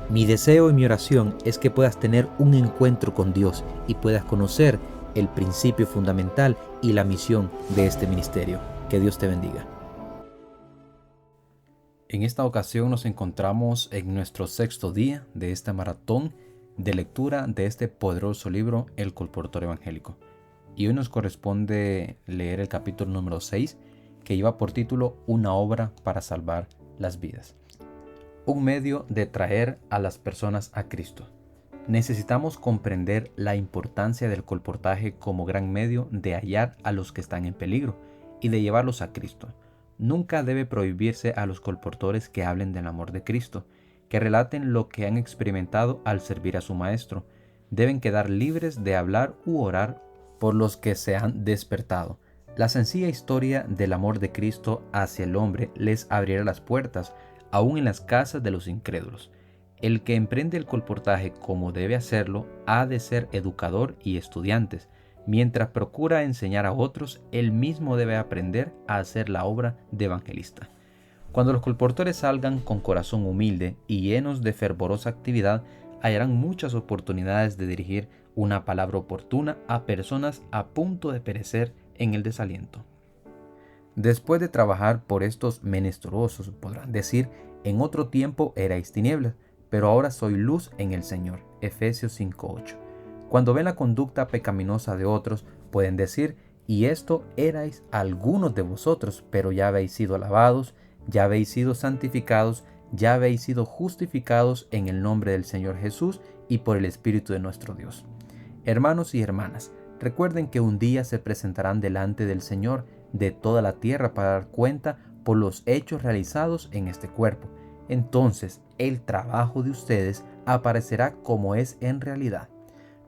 Mi deseo y mi oración es que puedas tener un encuentro con Dios y puedas conocer el principio fundamental y la misión de este ministerio. Que Dios te bendiga. En esta ocasión nos encontramos en nuestro sexto día de esta maratón de lectura de este poderoso libro, El Colportor Evangélico. Y hoy nos corresponde leer el capítulo número 6, que lleva por título Una obra para salvar las vidas. Un medio de traer a las personas a Cristo. Necesitamos comprender la importancia del colportaje como gran medio de hallar a los que están en peligro y de llevarlos a Cristo. Nunca debe prohibirse a los colportores que hablen del amor de Cristo, que relaten lo que han experimentado al servir a su Maestro. Deben quedar libres de hablar u orar por los que se han despertado. La sencilla historia del amor de Cristo hacia el hombre les abrirá las puertas, aún en las casas de los incrédulos. El que emprende el colportaje como debe hacerlo ha de ser educador y estudiantes. Mientras procura enseñar a otros, él mismo debe aprender a hacer la obra de evangelista. Cuando los colportores salgan con corazón humilde y llenos de fervorosa actividad, hallarán muchas oportunidades de dirigir una palabra oportuna a personas a punto de perecer en el desaliento. Después de trabajar por estos menesterosos, podrán decir: en otro tiempo erais tinieblas, pero ahora soy luz en el Señor. Efesios 5:8. Cuando ven la conducta pecaminosa de otros, pueden decir: y esto erais algunos de vosotros, pero ya habéis sido lavados, ya habéis sido santificados, ya habéis sido justificados en el nombre del Señor Jesús y por el Espíritu de nuestro Dios. Hermanos y hermanas, recuerden que un día se presentarán delante del Señor de toda la tierra para dar cuenta por los hechos realizados en este cuerpo. Entonces el trabajo de ustedes aparecerá como es en realidad.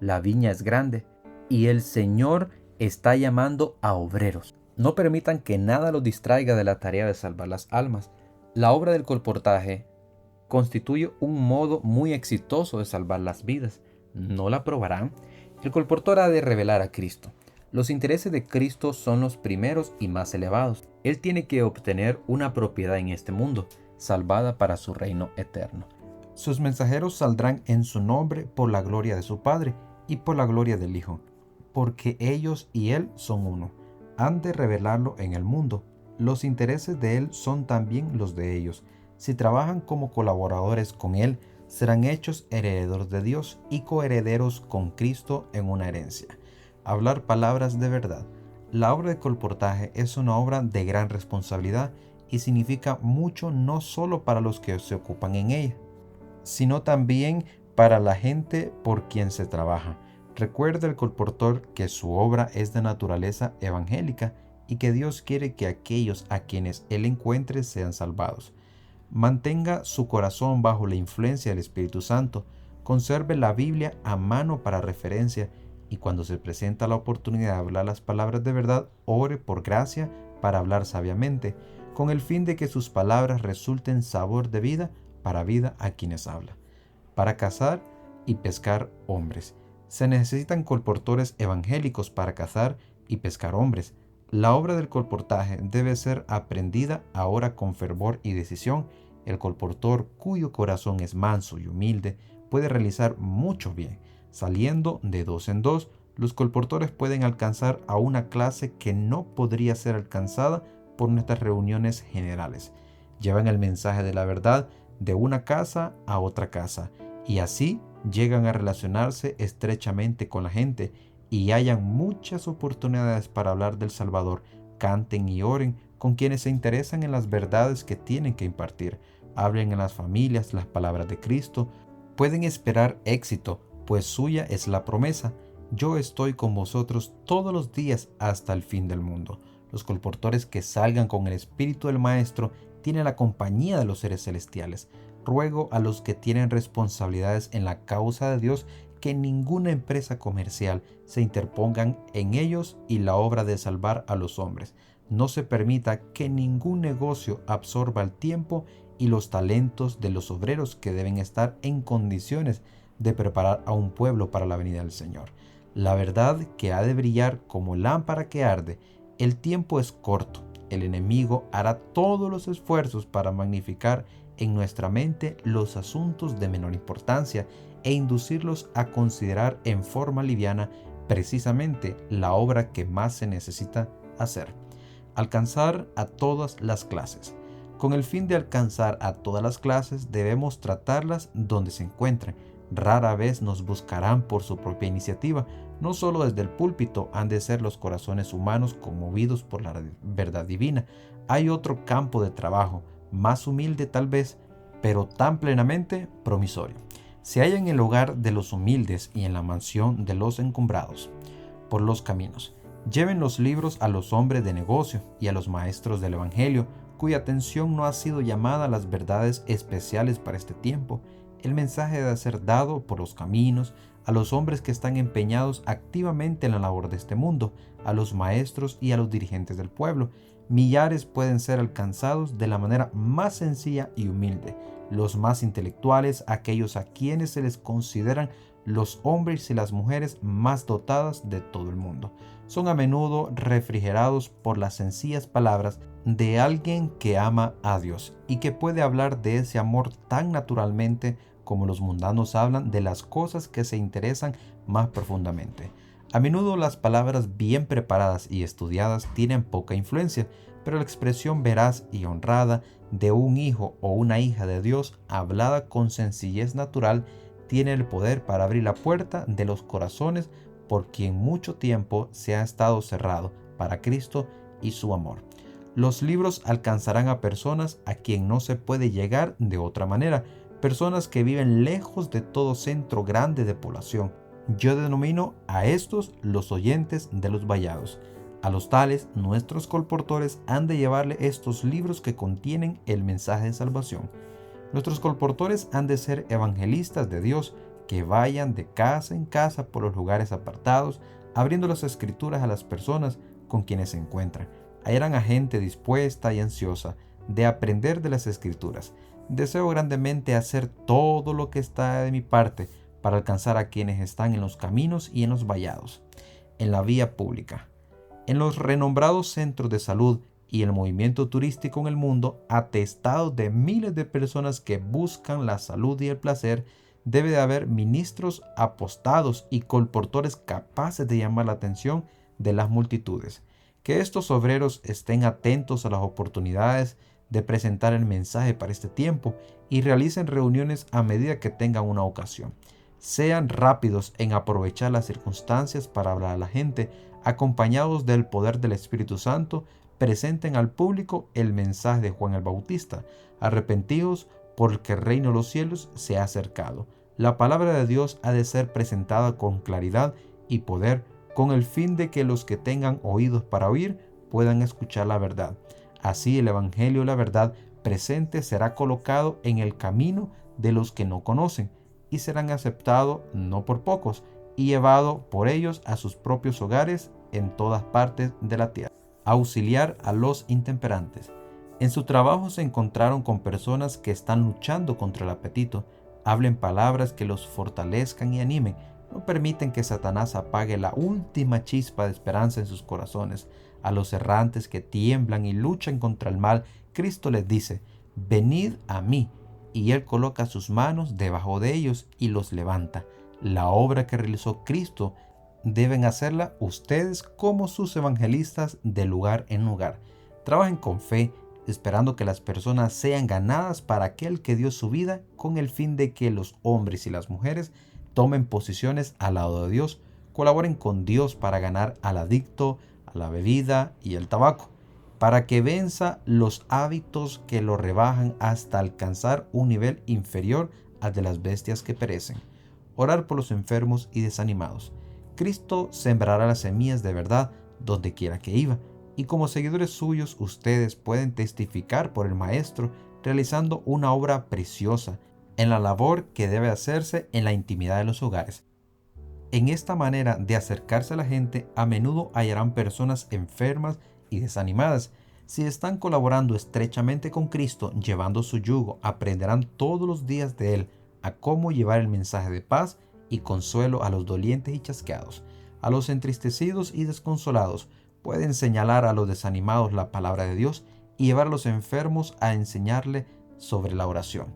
La viña es grande y el Señor está llamando a obreros. No permitan que nada los distraiga de la tarea de salvar las almas. La obra del colportaje constituye un modo muy exitoso de salvar las vidas. ¿No la probarán? El colportor ha de revelar a Cristo. Los intereses de Cristo son los primeros y más elevados. Él tiene que obtener una propiedad en este mundo, salvada para su reino eterno. Sus mensajeros saldrán en su nombre por la gloria de su Padre y por la gloria del Hijo, porque ellos y Él son uno. Han de revelarlo en el mundo. Los intereses de Él son también los de ellos. Si trabajan como colaboradores con Él, serán hechos herederos de Dios y coherederos con Cristo en una herencia. Hablar palabras de verdad. La obra de colportaje es una obra de gran responsabilidad y significa mucho no solo para los que se ocupan en ella, sino también para la gente por quien se trabaja. Recuerda el colportor que su obra es de naturaleza evangélica y que Dios quiere que aquellos a quienes Él encuentre sean salvados. Mantenga su corazón bajo la influencia del Espíritu Santo. Conserve la Biblia a mano para referencia y cuando se presenta la oportunidad de hablar las palabras de verdad, ore por gracia para hablar sabiamente, con el fin de que sus palabras resulten sabor de vida para vida a quienes habla. Para cazar y pescar hombres. Se necesitan colportores evangélicos para cazar y pescar hombres. La obra del colportaje debe ser aprendida ahora con fervor y decisión. El colportor, cuyo corazón es manso y humilde, puede realizar mucho bien. Saliendo de dos en dos, los colportores pueden alcanzar a una clase que no podría ser alcanzada por nuestras reuniones generales. Llevan el mensaje de la verdad de una casa a otra casa y así llegan a relacionarse estrechamente con la gente y hayan muchas oportunidades para hablar del Salvador. Canten y oren con quienes se interesan en las verdades que tienen que impartir. Hablen en las familias las palabras de Cristo. Pueden esperar éxito, pues suya es la promesa. Yo estoy con vosotros todos los días hasta el fin del mundo. Los colportores que salgan con el Espíritu del Maestro tienen la compañía de los seres celestiales. Ruego a los que tienen responsabilidades en la causa de Dios que ninguna empresa comercial se interpongan en ellos y la obra de salvar a los hombres. No se permita que ningún negocio absorba el tiempo y los talentos de los obreros que deben estar en condiciones de preparar a un pueblo para la venida del Señor. La verdad que ha de brillar como lámpara que arde. El tiempo es corto. El enemigo hará todos los esfuerzos para magnificar en nuestra mente los asuntos de menor importancia e inducirlos a considerar en forma liviana precisamente la obra que más se necesita hacer. Alcanzar a todas las clases. Con el fin de alcanzar a todas las clases debemos tratarlas donde se encuentren. Rara vez nos buscarán por su propia iniciativa. No solo desde el púlpito han de ser los corazones humanos conmovidos por la verdad divina. Hay otro campo de trabajo, más humilde tal vez, pero tan plenamente promisorio. Se halla en el hogar de los humildes y en la mansión de los encumbrados. Por los caminos. Lleven los libros a los hombres de negocio y a los maestros del Evangelio, cuya atención no ha sido llamada a las verdades especiales para este tiempo. El mensaje debe ser dado por los caminos a los hombres que están empeñados activamente en la labor de este mundo, a los maestros y a los dirigentes del pueblo. Millares pueden ser alcanzados de la manera más sencilla y humilde. Los más intelectuales, aquellos a quienes se les consideran los hombres y las mujeres más dotadas de todo el mundo, son a menudo refrigerados por las sencillas palabras de alguien que ama a Dios y que puede hablar de ese amor tan naturalmente como los mundanos hablan de las cosas que se interesan más profundamente. A menudo las palabras bien preparadas y estudiadas tienen poca influencia, pero la expresión veraz y honrada de un hijo o una hija de Dios, hablada con sencillez natural, tiene el poder para abrir la puerta de los corazones por quien mucho tiempo se ha estado cerrado para Cristo y su amor. Los libros alcanzarán a personas a quien no se puede llegar de otra manera, personas que viven lejos de todo centro grande de población. Yo denomino a estos los oyentes de los vallados. A los tales, nuestros colportores han de llevarle estos libros que contienen el mensaje de salvación. Nuestros colportores han de ser evangelistas de Dios, que vayan de casa en casa por los lugares apartados, abriendo las escrituras a las personas con quienes se encuentran. Hallarán a gente dispuesta y ansiosa de aprender de las escrituras. Deseo grandemente hacer todo lo que está de mi parte para alcanzar a quienes están en los caminos y en los vallados, en la vía pública, en los renombrados centros de salud y el movimiento turístico en el mundo, atestado de miles de personas que buscan la salud y el placer. Debe de haber ministros apostados y colportores capaces de llamar la atención de las multitudes. Que estos obreros estén atentos a las oportunidades de presentar el mensaje para este tiempo y realicen reuniones a medida que tengan una ocasión. Sean rápidos en aprovechar las circunstancias para hablar a la gente, acompañados del poder del Espíritu Santo. Presenten al público el mensaje de Juan el Bautista: arrepentidos porque el reino de los cielos se ha acercado. La palabra de Dios ha de ser presentada con claridad y poder, con el fin de que los que tengan oídos para oír puedan escuchar la verdad. Así el Evangelio, la verdad presente, será colocado en el camino de los que no conocen y serán aceptados no por pocos y llevado por ellos a sus propios hogares en todas partes de la tierra. Auxiliar a los intemperantes. En su trabajo se encontraron con personas que están luchando contra el apetito. Hablen palabras que los fortalezcan y animen. No permiten que Satanás apague la última chispa de esperanza en sus corazones. A los errantes que tiemblan y luchan contra el mal, Cristo les dice: venid a mí. Y Él coloca sus manos debajo de ellos y los levanta. La obra que realizó Cristo deben hacerla ustedes como sus evangelistas de lugar en lugar. Trabajen con fe, esperando que las personas sean ganadas para aquel que dio su vida, con el fin de que los hombres y las mujeres tomen posiciones al lado de Dios, colaboren con Dios para ganar al adicto a la bebida y el tabaco, para que venza los hábitos que lo rebajan hasta alcanzar un nivel inferior al de las bestias que perecen. Orar por los enfermos y desanimados. Cristo sembrará las semillas de verdad donde quiera que iba, y como seguidores suyos ustedes pueden testificar por el Maestro, realizando una obra preciosa en la labor que debe hacerse en la intimidad de los hogares. En esta manera de acercarse a la gente, a menudo hallarán personas enfermas y desanimadas. Si están colaborando estrechamente con Cristo, llevando su yugo, aprenderán todos los días de Él a cómo llevar el mensaje de paz y consuelo a los dolientes y chasqueados. A los entristecidos y desconsolados pueden señalar a los desanimados la palabra de Dios y llevar a los enfermos a enseñarle sobre la oración.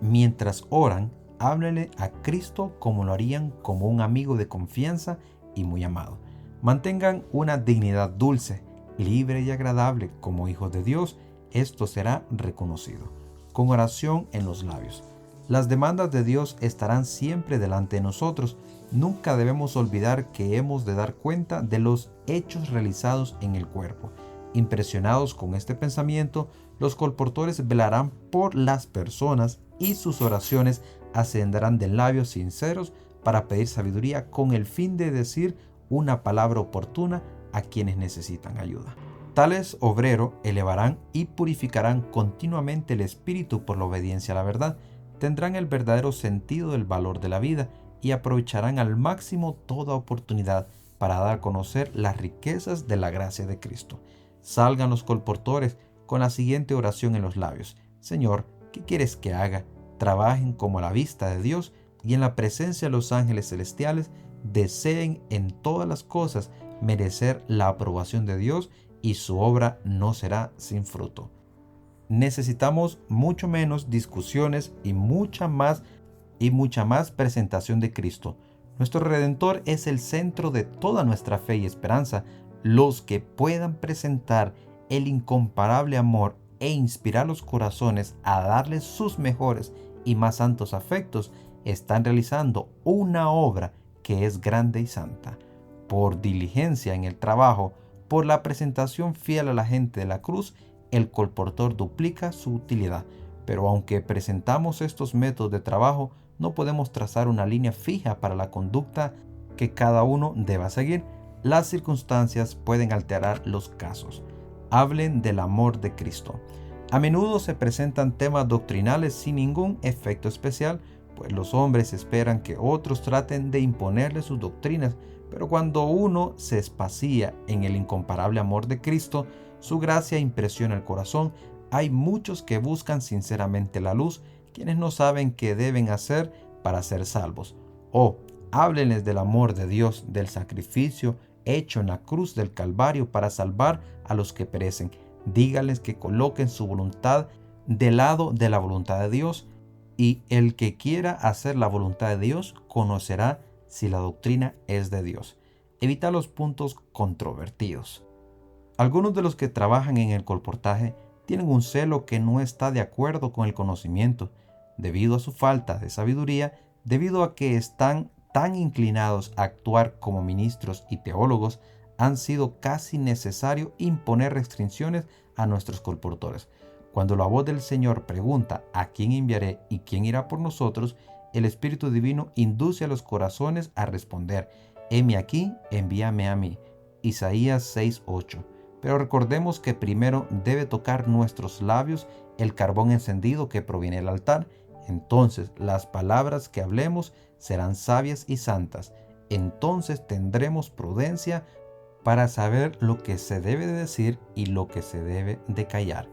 Mientras oran, háblenle a Cristo como lo harían como un amigo de confianza y muy amado. Mantengan una dignidad dulce, libre y agradable como hijos de Dios. Esto será reconocido. Con oración en los labios. Las demandas de Dios estarán siempre delante de nosotros. Nunca debemos olvidar que hemos de dar cuenta de los hechos realizados en el cuerpo. Impresionados con este pensamiento, los colportores velarán por las personas y sus oraciones ascenderán de labios sinceros para pedir sabiduría con el fin de decir una palabra oportuna a quienes necesitan ayuda. Tales obreros elevarán y purificarán continuamente el espíritu por la obediencia a la verdad, tendrán el verdadero sentido del valor de la vida y aprovecharán al máximo toda oportunidad para dar a conocer las riquezas de la gracia de Cristo. Salgan los colportores con la siguiente oración en los labios: Señor, ¿qué quieres que haga? Trabajen como a la vista de Dios y en la presencia de los ángeles celestiales, deseen en todas las cosas merecer la aprobación de Dios y su obra no será sin fruto. Necesitamos mucho menos discusiones y mucha más presentación de Cristo. Nuestro Redentor es el centro de toda nuestra fe y esperanza. Los que puedan presentar el incomparable amor e inspirar los corazones a darles sus mejores y más santos afectos están realizando una obra que es grande y santa. Por diligencia en el trabajo, por la presentación fiel a la gente de la cruz, el colportor duplica su utilidad. Pero aunque presentamos estos métodos de trabajo, no podemos trazar una línea fija para la conducta que cada uno deba seguir. Las circunstancias pueden alterar los casos. Hablen del amor de Cristo. A menudo se presentan temas doctrinales sin ningún efecto especial, pues los hombres esperan que otros traten de imponerles sus doctrinas, pero cuando uno se espacía en el incomparable amor de Cristo, su gracia impresiona el corazón. Hay muchos que buscan sinceramente la luz, quienes no saben qué deben hacer para ser salvos. Háblenles del amor de Dios, del sacrificio hecho en la cruz del Calvario para salvar a los que perecen. Díganles que coloquen su voluntad del lado de la voluntad de Dios, y el que quiera hacer la voluntad de Dios conocerá si la doctrina es de Dios. Evita los puntos controvertidos. Algunos de los que trabajan en el colportaje tienen un celo que no está de acuerdo con el conocimiento, debido a su falta de sabiduría, debido a que están tan inclinados a actuar como ministros y teólogos. Han sido casi necesario imponer restricciones a nuestros colportores. Cuando la voz del Señor pregunta ¿a quién enviaré y quién irá por nosotros?, el Espíritu Divino induce a los corazones a responder: heme aquí, envíame a mí. Isaías 6:8. Pero recordemos que primero debe tocar nuestros labios el carbón encendido que proviene del altar. Entonces las palabras que hablemos serán sabias y santas. Entonces tendremos prudencia para saber lo que se debe de decir y lo que se debe de callar.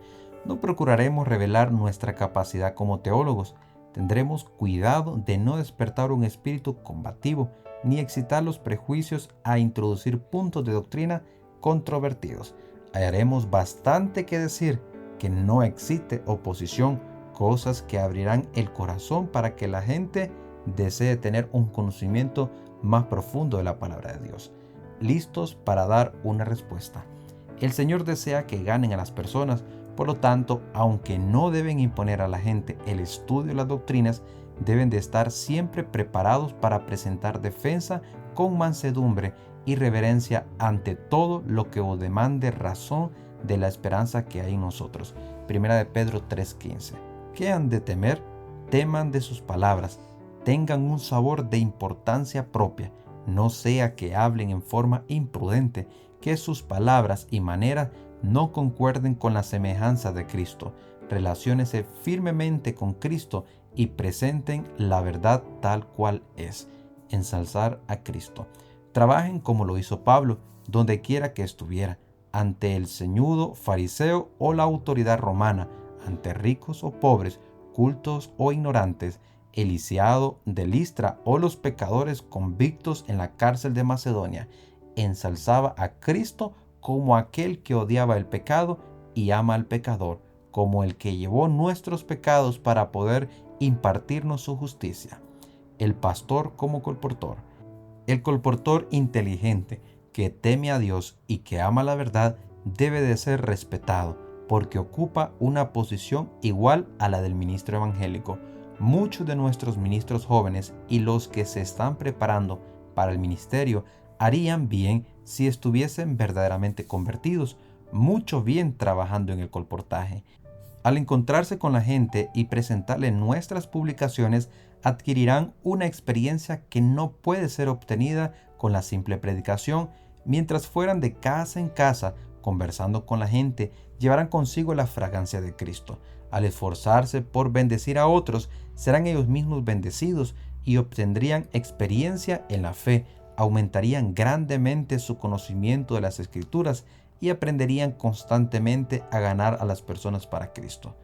No procuraremos revelar nuestra capacidad como teólogos. Tendremos cuidado de no despertar un espíritu combativo, ni excitar los prejuicios a introducir puntos de doctrina controvertidos. Hallaremos bastante que decir, que no excite oposición, cosas que abrirán el corazón para que la gente desee tener un conocimiento más profundo de la palabra de Dios. Listos para dar una respuesta. El Señor desea que ganen a las personas. Por lo tanto, aunque no deben imponer a la gente el estudio de las doctrinas, deben de estar siempre preparados para presentar defensa con mansedumbre y reverencia ante todo lo que os demande razón de la esperanza que hay en nosotros. Primera de Pedro 3:15. ¿Qué han de temer? Teman de sus palabras, tengan un sabor de importancia propia, no sea que hablen en forma imprudente, que sus palabras y maneras no concuerden con la semejanza de Cristo. Relaciónense firmemente con Cristo y presenten la verdad tal cual es. Ensalzar a Cristo. Trabajen como lo hizo Pablo, donde quiera que estuviera, ante el ceñudo fariseo o la autoridad romana, ante ricos o pobres, cultos o ignorantes, el lisiado de Listra o los pecadores convictos en la cárcel de Macedonia. Ensalzaba a Cristo como aquel que odiaba el pecado y ama al pecador, como el que llevó nuestros pecados para poder impartirnos su justicia. El pastor como colportor. El colportor inteligente que teme a Dios y que ama la verdad debe de ser respetado porque ocupa una posición igual a la del ministro evangélico. Muchos de nuestros ministros jóvenes y los que se están preparando para el ministerio harían bien si estuviesen verdaderamente convertidos, mucho bien trabajando en el colportaje. Al encontrarse con la gente y presentarle nuestras publicaciones, adquirirán una experiencia que no puede ser obtenida con la simple predicación. Mientras fueran de casa en casa, conversando con la gente, llevarán consigo la fragancia de Cristo. Al esforzarse por bendecir a otros, serán ellos mismos bendecidos y obtendrían experiencia en la fe, aumentarían grandemente su conocimiento de las Escrituras y aprenderían constantemente a ganar a las personas para Cristo.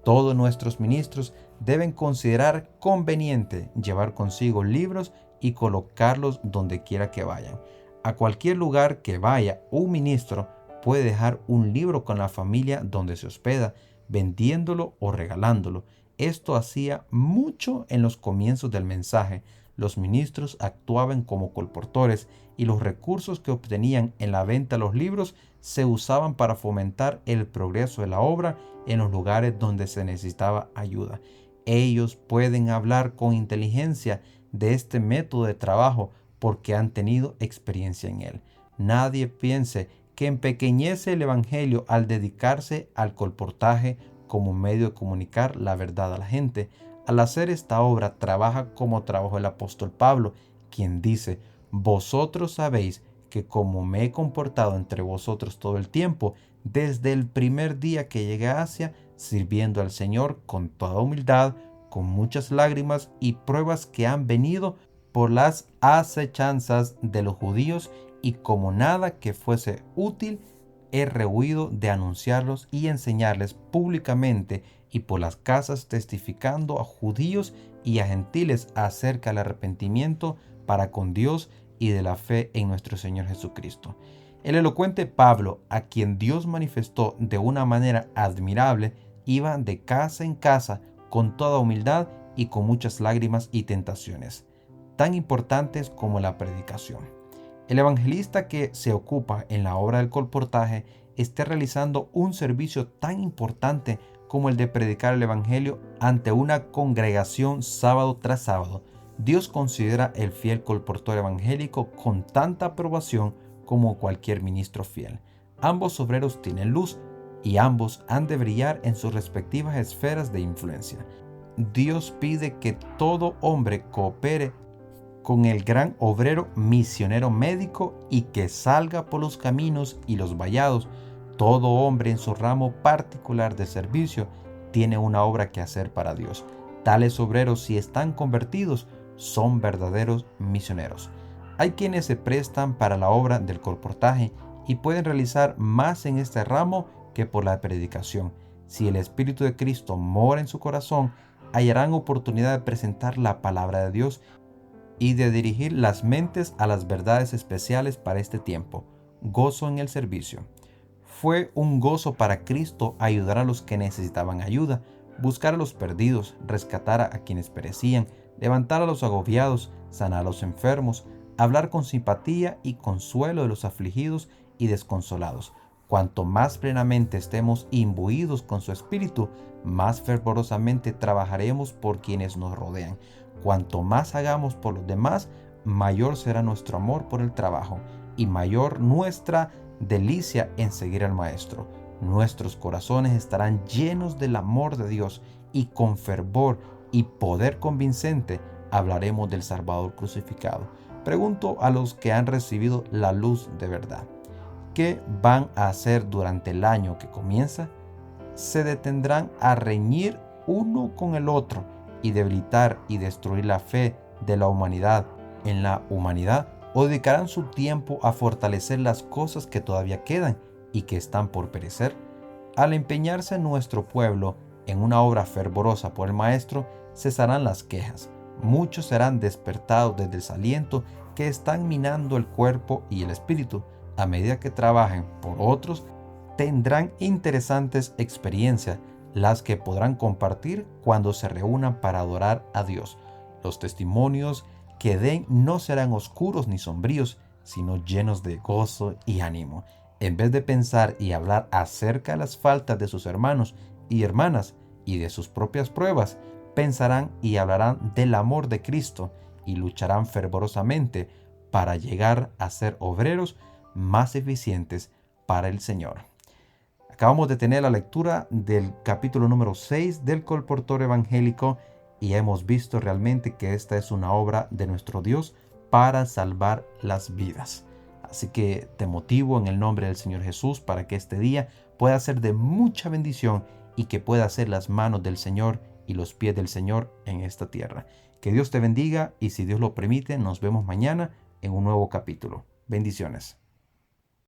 Todos nuestros ministros deben considerar conveniente llevar consigo libros y colocarlos donde quiera que vayan. A cualquier lugar que vaya un ministro puede dejar un libro con la familia donde se hospeda, vendiéndolo o regalándolo. Esto hacía mucho en los comienzos del mensaje. Los ministros actuaban como colportores y los recursos que obtenían en la venta de los libros se usaban para fomentar el progreso de la obra en los lugares donde se necesitaba ayuda. Ellos pueden hablar con inteligencia de este método de trabajo porque han tenido experiencia en él. Nadie piense que empequeñece el evangelio al dedicarse al colportaje como medio de comunicar la verdad a la gente. Al hacer esta obra trabaja como trabajó el apóstol Pablo, quien dice: vosotros sabéis que como me he comportado entre vosotros todo el tiempo, desde el primer día que llegué a Asia, sirviendo al Señor con toda humildad, con muchas lágrimas y pruebas que han venido por las acechanzas de los judíos, y como nada que fuese útil, he rehuido de anunciarlos y enseñarles públicamente y por las casas, testificando a judíos y a gentiles acerca del arrepentimiento para con Dios y de la fe en nuestro Señor Jesucristo. El elocuente Pablo, a quien Dios manifestó de una manera admirable, iba de casa en casa con toda humildad y con muchas lágrimas y tentaciones, tan importantes como la predicación. El evangelista que se ocupa en la obra del colportaje esté realizando un servicio tan importante como el de predicar el evangelio ante una congregación sábado tras sábado. Dios considera el fiel colportor evangélico con tanta aprobación como cualquier ministro fiel. Ambos obreros tienen luz y ambos han de brillar en sus respectivas esferas de influencia. Dios pide que todo hombre coopere con el gran obrero misionero médico y que salga por los caminos y los vallados. Todo hombre en su ramo particular de servicio tiene una obra que hacer para Dios. Tales obreros, si están convertidos, son verdaderos misioneros. Hay quienes se prestan para la obra del colportaje y pueden realizar más en este ramo que por la predicación. Si el Espíritu de Cristo mora en su corazón, hallarán oportunidad de presentar la palabra de Dios y de dirigir las mentes a las verdades especiales para este tiempo. Gozo en el servicio. Fue un gozo para Cristo ayudar a los que necesitaban ayuda, buscar a los perdidos, rescatar a quienes perecían, levantar a los agobiados, sanar a los enfermos, hablar con simpatía y consuelo de los afligidos y desconsolados. Cuanto más plenamente estemos imbuidos con su espíritu, más fervorosamente trabajaremos por quienes nos rodean. Cuanto más hagamos por los demás, mayor será nuestro amor por el trabajo y mayor nuestra delicia en seguir al Maestro. Nuestros corazones estarán llenos del amor de Dios y con fervor y poder convincente hablaremos del Salvador crucificado. Pregunto a los que han recibido la luz de verdad: ¿qué van a hacer durante el año que comienza? ¿Se detendrán a reñir uno con el otro y debilitar y destruir la fe de la humanidad en la humanidad? ¿O dedicarán su tiempo a fortalecer las cosas que todavía quedan y que están por perecer? Al empeñarse nuestro pueblo en una obra fervorosa por el Maestro, cesarán las quejas. Muchos serán despertados del desaliento que están minando el cuerpo y el espíritu. A medida que trabajen por otros, tendrán interesantes experiencias. las que podrán compartir cuando se reúnan para adorar a Dios. Los testimonios que den no serán oscuros ni sombríos, sino llenos de gozo y ánimo. En vez de pensar y hablar acerca de las faltas de sus hermanos y hermanas y de sus propias pruebas, pensarán y hablarán del amor de Cristo y lucharán fervorosamente para llegar a ser obreros más eficientes para el Señor. Acabamos de tener la lectura del capítulo número 6 del Colportor Evangélico y hemos visto realmente que esta es una obra de nuestro Dios para salvar las vidas. Así que te motivo en el nombre del Señor Jesús para que este día pueda ser de mucha bendición y que pueda ser las manos del Señor y los pies del Señor en esta tierra. Que Dios te bendiga y si Dios lo permite, nos vemos mañana en un nuevo capítulo. Bendiciones.